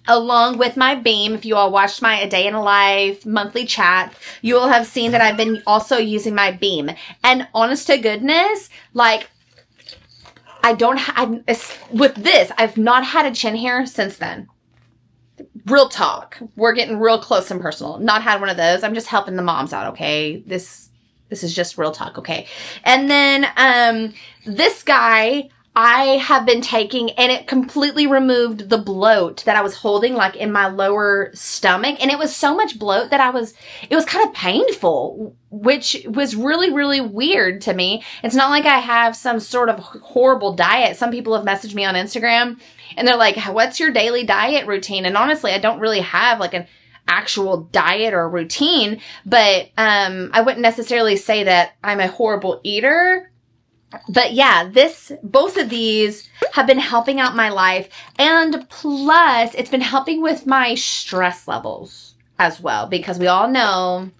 along with my Beam. If you all watched my A Day in a Life monthly chat, you will have seen that I've been also using my Beam. And honest to goodness, like with this, I've not had a chin hair since then. Real talk. We're getting real close and personal. Not had one of those. I'm just helping the moms out, okay? This is just real talk, okay? And then this guy I have been taking, and it completely removed the bloat that I was holding like in my lower stomach. And it was so much bloat that it was kind of painful, which was really, really weird to me. It's not like I have some sort of horrible diet. Some people have messaged me on Instagram and they're like, what's your daily diet routine? And honestly, I don't really have like an actual diet or routine, but I wouldn't necessarily say that I'm a horrible eater. But yeah, both of these have been helping out my life. And plus, it's been helping with my stress levels as well. Because we all know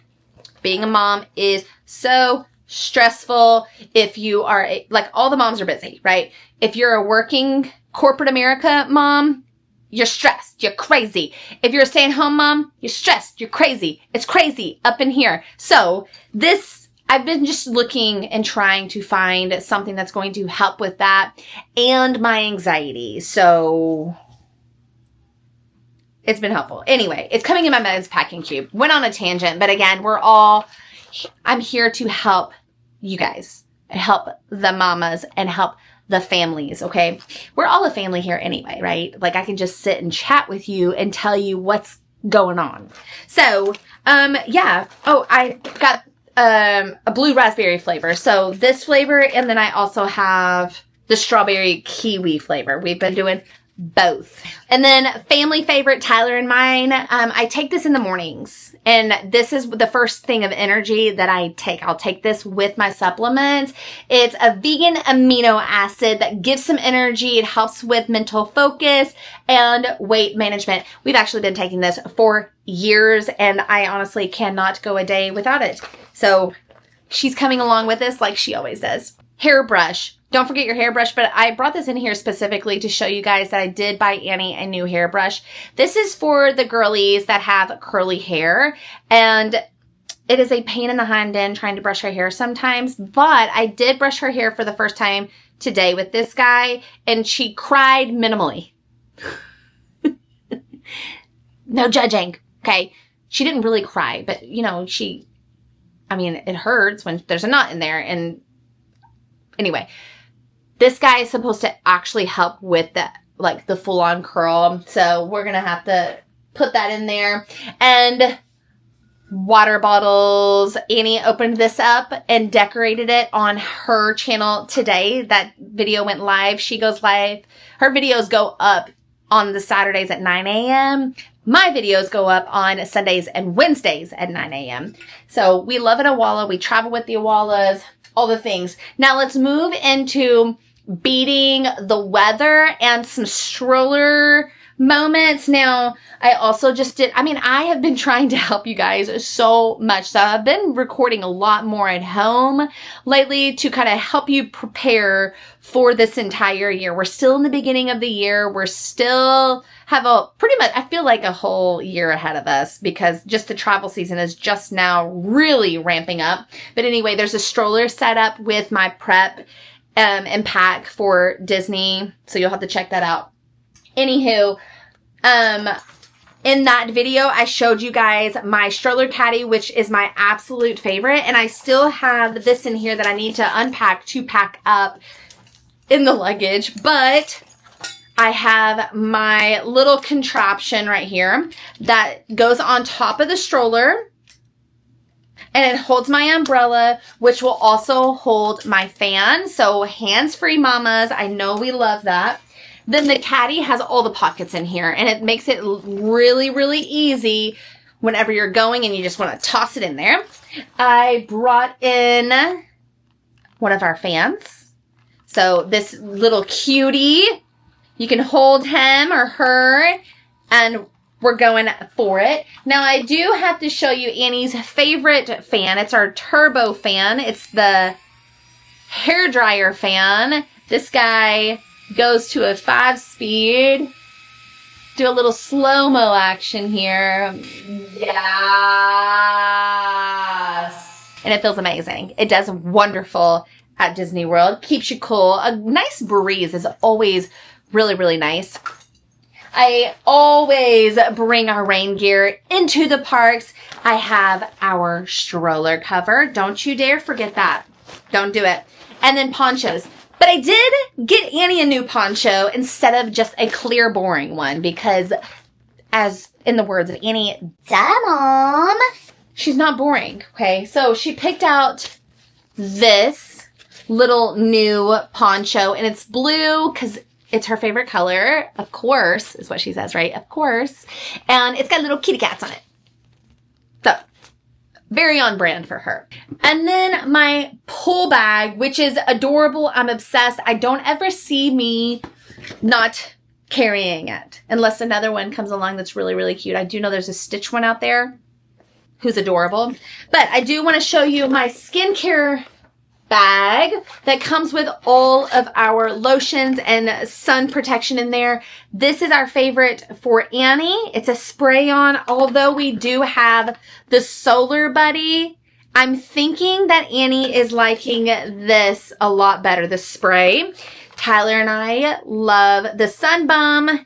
being a mom is so stressful. If you are, like, all the moms are busy, right? If you're a working corporate America mom, you're stressed. You're crazy. If you're a stay-at-home mom, you're stressed. You're crazy. It's crazy up in here. So I've been just looking and trying to find something that's going to help with that and my anxiety. So it's been helpful. Anyway, it's coming in my men's packing cube. Went on a tangent, but again, I'm here to help you guys, help the mamas, and help the families, okay? We're all a family here anyway, right? Like, I can just sit and chat with you and tell you what's going on. So, yeah. Oh, I got a blue raspberry flavor. So this flavor, and then I also have the strawberry kiwi flavor. We've been doing both. And then family favorite, Tyler and mine. I take this in the mornings, and this is the first thing of energy that I take. I'll take this with my supplements. It's a vegan amino acid that gives some energy. It helps with mental focus and weight management. We've actually been taking this for years, and I honestly cannot go a day without it. So she's coming along with this like she always does. Hairbrush. Don't forget your hairbrush, but I brought this in here specifically to show you guys that I did buy Annie a new hairbrush. This is for the girlies that have curly hair, and it is a pain in the hind end trying to brush her hair sometimes, but I did brush her hair for the first time today with this guy, and she cried minimally. No judging, okay? She didn't really cry, but, you know, it hurts when there's a knot in there, and anyway, this guy is supposed to actually help with the full-on curl. So we're going to have to put that in there. And water bottles. Annie opened this up and decorated it on her channel today. That video went live. She goes live. Her videos go up on the Saturdays at 9 a.m. My videos go up on Sundays and Wednesdays at 9 a.m. So we love an Awala. We travel with the Awalas. All the things. Now let's move into beating the weather and some stroller moments. Now, I also just I have been trying to help you guys so much. So I've been recording a lot more at home lately to kind of help you prepare for this entire year. We're still in the beginning of the year. We're still have I feel like a whole year ahead of us because just the travel season is just now really ramping up. But anyway, there's a stroller set up with my prep and pack for Disney. So you'll have to check that out. Anywho, in that video, I showed you guys my stroller caddy, which is my absolute favorite. And I still have this in here that I need to unpack to pack up in the luggage. But I have my little contraption right here that goes on top of the stroller. And it holds my umbrella, which will also hold my fan. So hands-free mamas, I know we love that. Then the caddy has all the pockets in here, and it makes it really, really easy whenever you're going and you just want to toss it in there. I brought in one of our fans. So this little cutie, you can hold him or her, and we're going for it. Now, I do have to show you Annie's favorite fan. It's our turbo fan. It's the hairdryer fan. This guy goes to a 5-speed. Do a little slow-mo action here. Yes. And it feels amazing. It does wonderful at Disney World. Keeps you cool. A nice breeze is always really, really nice. I always bring our rain gear into the parks. I have our stroller cover. Don't you dare forget that. Don't do it. And then ponchos. But I did get Annie a new poncho instead of just a clear, boring one because, as in the words of Annie, duh, Mom, she's not boring, okay? So she picked out this little new poncho, and it's blue because it's her favorite color, of course, is what she says, right? Of course. And it's got little kitty cats on it. So, Very on brand for her. And then my pull bag, which is adorable. I'm obsessed. I don't ever see me not carrying it unless another one comes along that's really, really cute. I do know there's a Stitch one out there who's adorable. But I do want to show you my skincare bag that comes with all of our lotions and sun protection in there. This is our favorite for Annie. It's a spray-on, although we do have the Solar Buddy. I'm thinking that Annie is liking this a lot better, the spray. Tyler and I love the Sun Bum.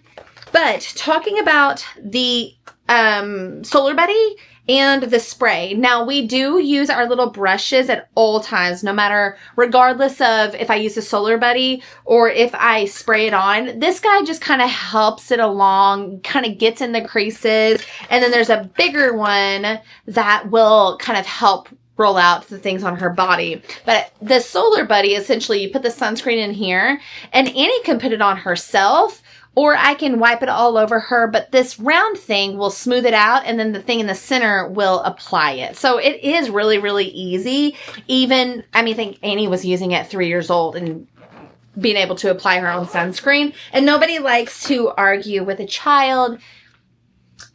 But talking about the Solar Buddy and the spray. Now, we do use our little brushes at all times, no matter, regardless of if I use the Solar Buddy or if I spray it on. This guy just kind of helps it along, kind of gets in the creases. And then there's a bigger one that will kind of help roll out the things on her body. But the Solar Buddy, essentially, you put the sunscreen in here, and Annie can put it on herself, or I can wipe it all over her, but this round thing will smooth it out, and then the thing in the center will apply it. So it is really, really easy. Even, I think Annie was using it 3 years old and being able to apply her own sunscreen. And nobody likes to argue with a child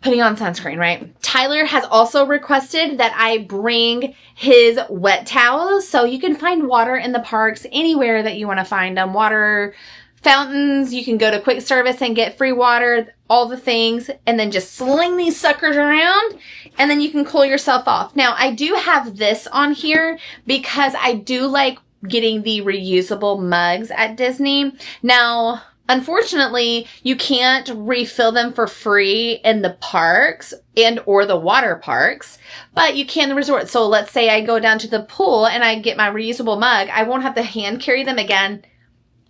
putting on sunscreen, right? Tyler has also requested that I bring his wet towels. So you can find water in the parks anywhere that you want to find them. Water fountains, you can go to quick service and get free water, all the things, and then just sling these suckers around, and then you can cool yourself off. Now, I do have this on here because I do like getting the reusable mugs at Disney. Now, unfortunately, you can't refill them for free in the parks and or the water parks, but you can in the resort. So let's say I go down to the pool and I get my reusable mug. I won't have to hand carry them again.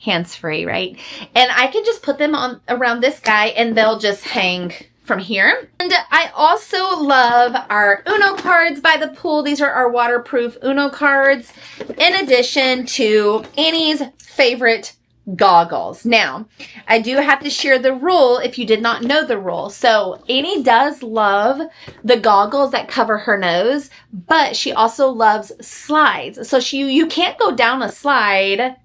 Hands-free, right? And I can just put them on around this guy and they'll just hang from here. And I also love our Uno cards by the pool. These are our waterproof Uno cards, in addition to Annie's favorite goggles. Now, I do have to share the rule if you did not know the rule. So Annie does love the goggles that cover her nose, but she also loves slides. So you can't go down a slide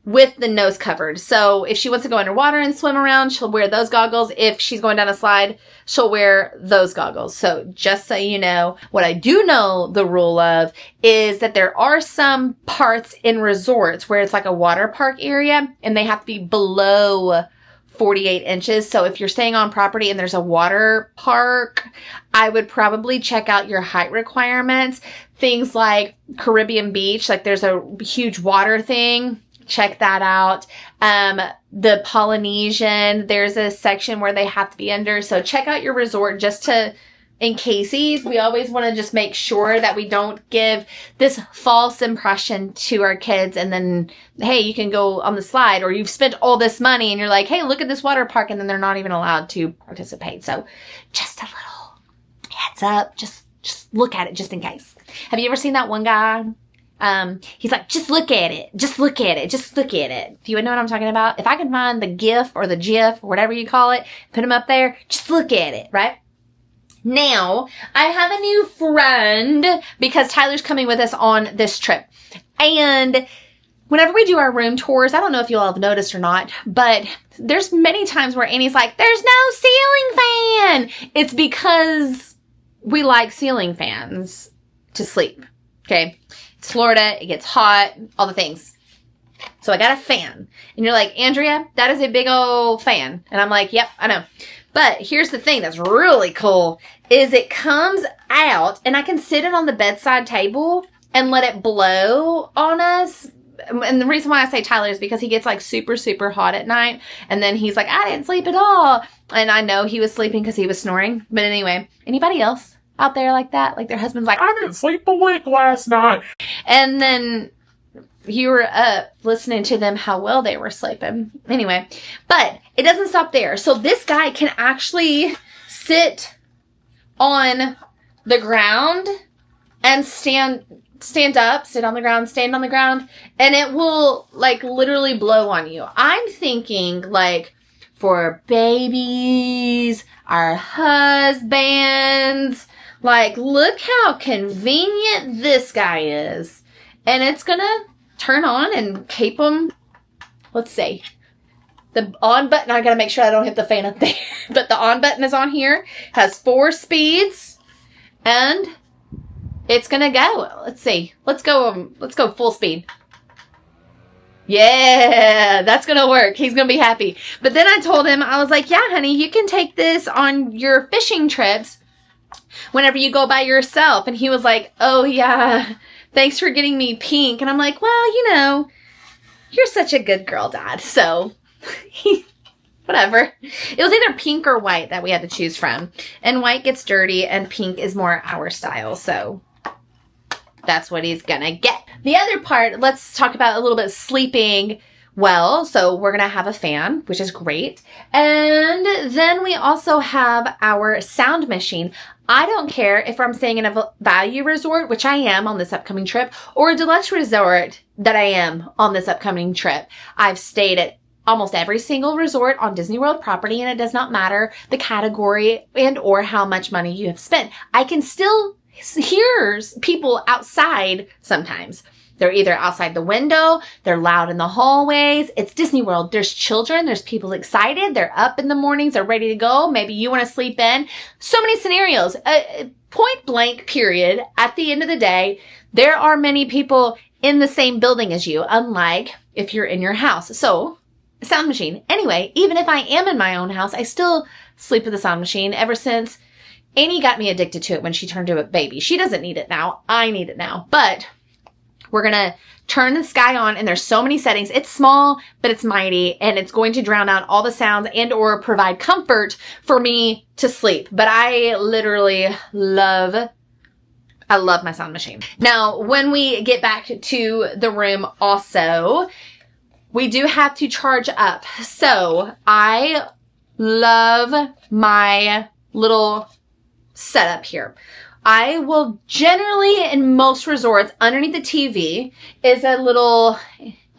with the nose covered. So if she wants to go underwater and swim around, she'll wear those goggles. If she's going down a slide, she'll wear those goggles. So just so you know, what I do know the rule of is that there are some parts in resorts where it's like a water park area and they have to be below 48 inches. So if you're staying on property and there's a water park, I would probably check out your height requirements. Things like Caribbean Beach, like there's a huge water thing. Check that out. The Polynesian, there's a section where they have to be under. So check out your resort just to, in cases, we always want to just make sure that we don't give this false impression to our kids. And then, hey, you can go on the slide, or you've spent all this money and you're like, hey, look at this water park. And then they're not even allowed to participate. So just a little heads up. Just look at it just in case. Have you ever seen that one guy? He's like, just look at it. Just look at it. Just look at it. Do you know what I'm talking about? If I can find the GIF or the GIF, or whatever you call it, put them up there, just look at it, right? Now, I have a new friend because Tyler's coming with us on this trip. And whenever we do our room tours, I don't know if you all have noticed or not, but there's many times where Annie's like, there's no ceiling fan. It's because we like ceiling fans to sleep. Okay. It's Florida. It gets hot, all the things. So I got a fan. And you're like, Andrea, that is a big old fan. And I'm like, yep, I know. But here's the thing that's really cool is it comes out and I can sit it on the bedside table and let it blow on us. And the reason why I say Tyler is because he gets like super, super hot at night. And then he's like, I didn't sleep at all. And I know he was sleeping because he was snoring. But anyway, anybody else out there like that? Like their husband's like, I didn't sleep a wink last night. And then you were up listening to them how well they were sleeping. Anyway, but it doesn't stop there. So this guy can actually sit on the ground and stand up, sit on the ground, stand on the ground, and it will like literally blow on you. I'm thinking like for babies, our husbands, Like, look how convenient this guy is. And it's going to turn on and keep him. Let's see. The on button, I got to make sure I don't hit the fan up there. But the on button is on here. Has 4 speeds. And it's going to go. Let's see. Let's go full speed. Yeah, that's going to work. He's going to be happy. But then I told him, I was like, yeah, honey, you can take this on your fishing trips whenever you go by yourself. And he was like, oh, yeah, thanks for getting me pink. And I'm like, well, you know, you're such a good girl, Dad. So, whatever. It was either pink or white that we had to choose from. And white gets dirty and pink is more our style. So, that's what he's gonna get. The other part, let's talk about a little bit sleeping well. So we're gonna have a fan, which is great. And then we also have our sound machine. I don't care if I'm staying in a value resort, which I am on this upcoming trip, or a deluxe resort that I am on this upcoming trip. I've stayed at almost every single resort on Disney World property, and it does not matter the category and or how much money you have spent. I can still hears people outside sometimes. They're either outside the window, they're loud in the hallways. It's Disney World. There's children, there's people excited, they're up in the mornings, they're ready to go. Maybe you want to sleep in. So many scenarios. Point blank period. At the end of the day, there are many people in the same building as you, unlike if you're in your house. So, sound machine. Anyway, even if I am in my own house, I still sleep with the sound machine ever since Annie got me addicted to it when she turned to a baby. She doesn't need it now. I need it now. But we're going to turn the sky on, and there's so many settings. It's small, but it's mighty, and it's going to drown out all the sounds and or provide comfort for me to sleep. But I literally love my sound machine. Now, when we get back to the room also, we do have to charge up. So I love my little setup here. I will generally, in most resorts, underneath the TV is a little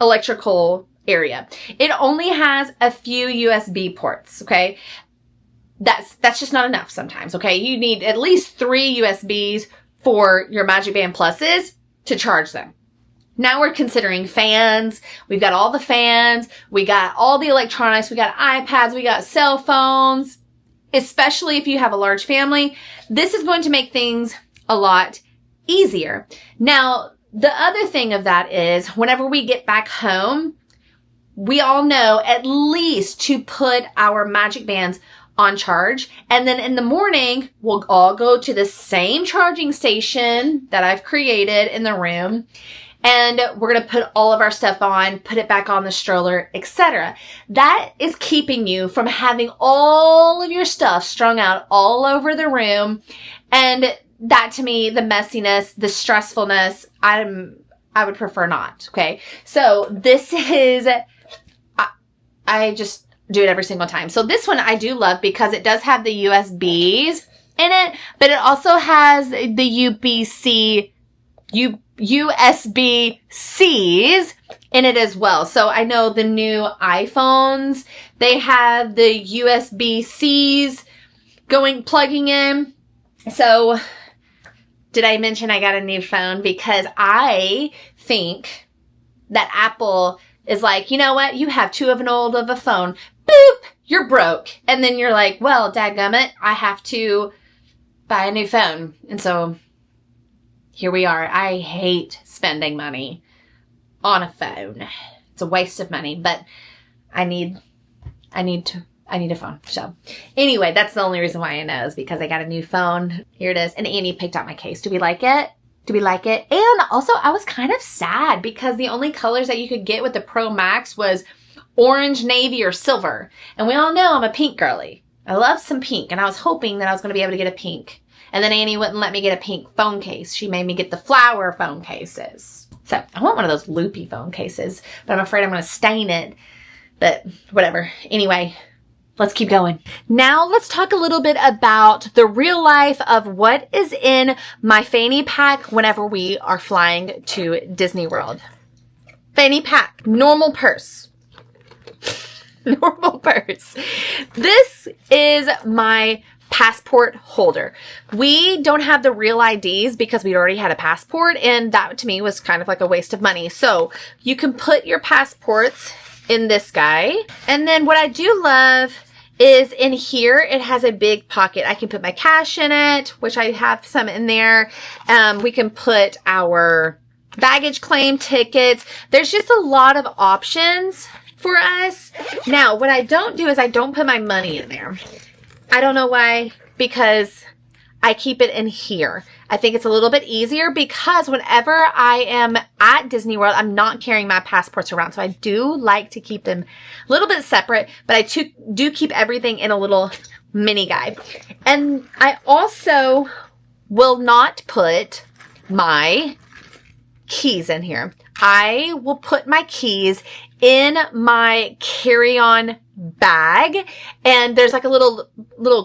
electrical area. It only has a few USB ports, okay? That's just not enough sometimes, okay? You need at least 3 USBs for your Magic Band Pluses to charge them. Now we're considering fans. We've got all the fans. We got all the electronics. We got iPads. We got cell phones. Especially if you have a large family, this is going to make things a lot easier. Now, the other thing of that is whenever we get back home, we all know at least to put our Magic Bands on charge. And then in the morning, we'll all go to the same charging station that I've created in the room. And we're going to put all of our stuff on, put it back on the stroller, etc. That is keeping you from having all of your stuff strung out all over the room. And that, to me, the messiness, the stressfulness, I would prefer not. Okay. So this is, I just do it every single time. So this one I do love because it does have the USBs in it, but it also has the USB-Cs in it as well. So I know the new iPhones, they have the USB-Cs plugging in. So did I mention I got a new phone? Because I think that Apple is like, you know what? You have too old of a phone. Boop! You're broke. And then you're like, well, dadgummit, I have to buy a new phone. And so here we are. I hate spending money on a phone. It's a waste of money, but I need a phone. So anyway, that's the only reason why I know is because I got a new phone. Here it is. And Annie picked out my case. Do we like it? Do we like it? And also I was kind of sad because the only colors that you could get with the Pro Max was orange, navy, or silver. And we all know I'm a pink girly. I love some pink, and I was hoping that I was going to be able to get a pink. And then Annie wouldn't let me get a pink phone case. She made me get the flower phone cases. So I want one of those loopy phone cases, but I'm afraid I'm going to stain it. But whatever. Anyway, let's keep going. Now let's talk a little bit about the real life of what is in my fanny pack whenever we are flying to Disney World. Fanny pack, normal purse. Normal purse. This is my passport holder. We don't have the real IDs because we already had a passport, and that to me was kind of like a waste of money. So you can put your passports in this guy. And then what I do love is in here, it has a big pocket. I can put my cash in it, which I have some in there. We can put our baggage claim tickets. There's just a lot of options for us. Now, what I don't do is I don't put my money in there. I don't know why, because I keep it in here. I think it's a little bit easier because whenever I am at Disney World, I'm not carrying my passports around. So I do like to keep them a little bit separate, but I do keep everything in a little mini guide. And I also will not put my keys in here. I will put my keys in my carry-on bag, and there's like a little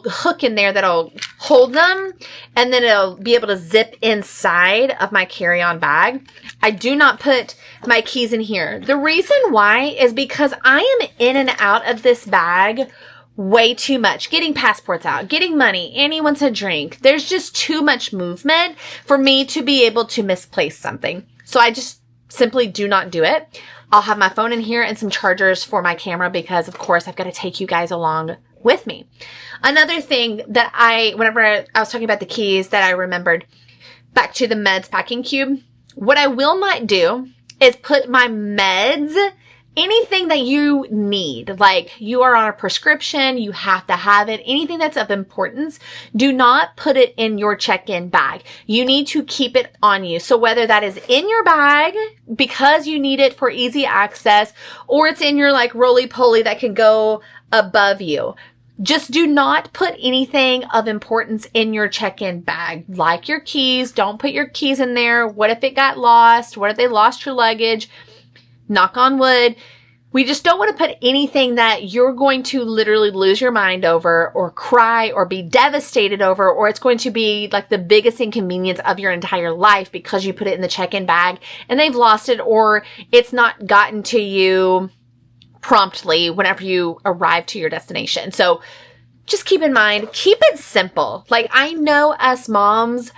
hook in there that'll hold them, and then it'll be able to zip inside of my carry-on bag. I do not put my keys in here. The reason why is because I am in and out of this bag way too much. Getting passports out, getting money, Annie wants a drink. There's just too much movement for me to be able to misplace something. So I just simply do not do it. I'll have my phone in here and some chargers for my camera because, of course, I've got to take you guys along with me. Another thing that whenever I was talking about the keys that I remembered, back to the meds packing cube, what I will not do is put my meds, anything that you need, like you are on a prescription, you have to have it, anything that's of importance, do not put it in your check-in bag. You need to keep it on you. So whether that is in your bag because you need it for easy access, or it's in your like roly-poly that can go above you. Just do not put anything of importance in your check-in bag, like your keys. Don't put your keys in there. What if it got lost? What if they lost your luggage? Knock on wood. We just don't want to put anything that you're going to literally lose your mind over or cry or be devastated over, or it's going to be like the biggest inconvenience of your entire life because you put it in the check-in bag and they've lost it, or it's not gotten to you promptly whenever you arrive to your destination. So just keep in mind, keep it simple. Like, I know us moms,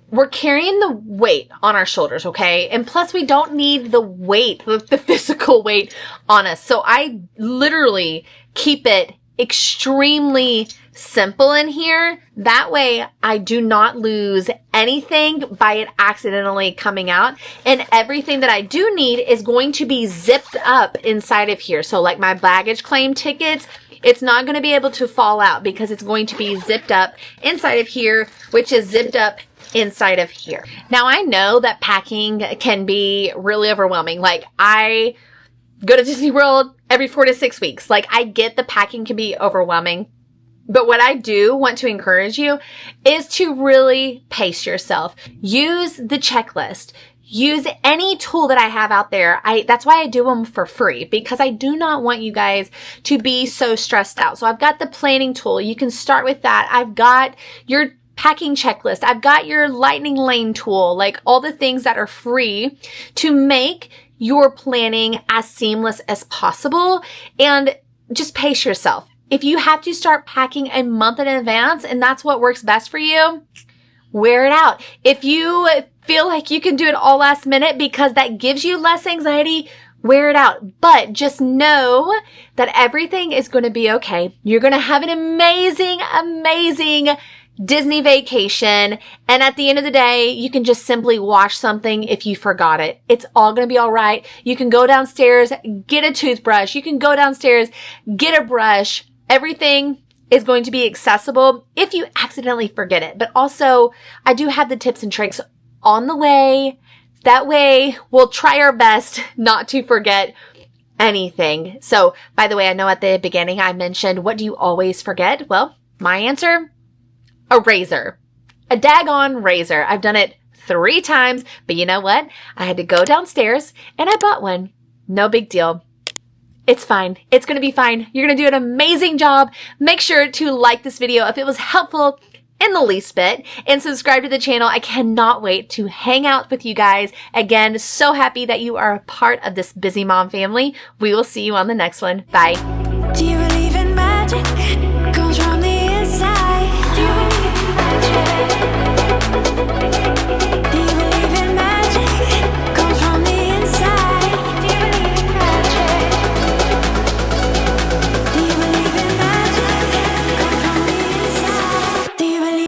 we're carrying the weight on our shoulders, okay? And plus we don't need the weight, the physical weight on us. So I literally keep it extremely simple in here. That way I do not lose anything by it accidentally coming out. And everything that I do need is going to be zipped up inside of here. So like my baggage claim tickets, it's not going to be able to fall out because it's going to be zipped up inside of here, which is zipped up inside of here. Now, I know that packing can be really overwhelming. Like, I go to Disney World every 4 to 6 weeks. Like, I get the packing can be overwhelming. But what I do want to encourage you is to really pace yourself. Use the checklist. Use any tool that I have out there. That's why I do them for free, because I do not want you guys to be so stressed out. So I've got the planning tool. You can start with that. I've got your packing checklist. I've got your lightning lane tool, like all the things that are free to make your planning as seamless as possible. And just pace yourself. If you have to start packing a month in advance and that's what works best for you, wear it out. If you feel like you can do it all last minute because that gives you less anxiety, wear it out. But just know that everything is going to be okay. You're going to have an amazing, amazing Disney vacation. And at the end of the day, you can just simply wash something if you forgot it. It's all going to be all right. You can go downstairs, get a toothbrush. You can go downstairs, get a brush. Everything is going to be accessible if you accidentally forget it. But also, I do have the tips and tricks on the way. That way, we'll try our best not to forget anything. So, by the way, I know at the beginning I mentioned, what do you always forget? Well, my answer, a razor. A daggone razor. I've done it 3 times, but you know what? I had to go downstairs and I bought one. No big deal. It's fine. It's going to be fine. You're going to do an amazing job. Make sure to like this video if it was helpful in the least bit and subscribe to the channel. I cannot wait to hang out with you guys. Again, so happy that you are a part of this busy mom family. We will see you on the next one. Bye. Do you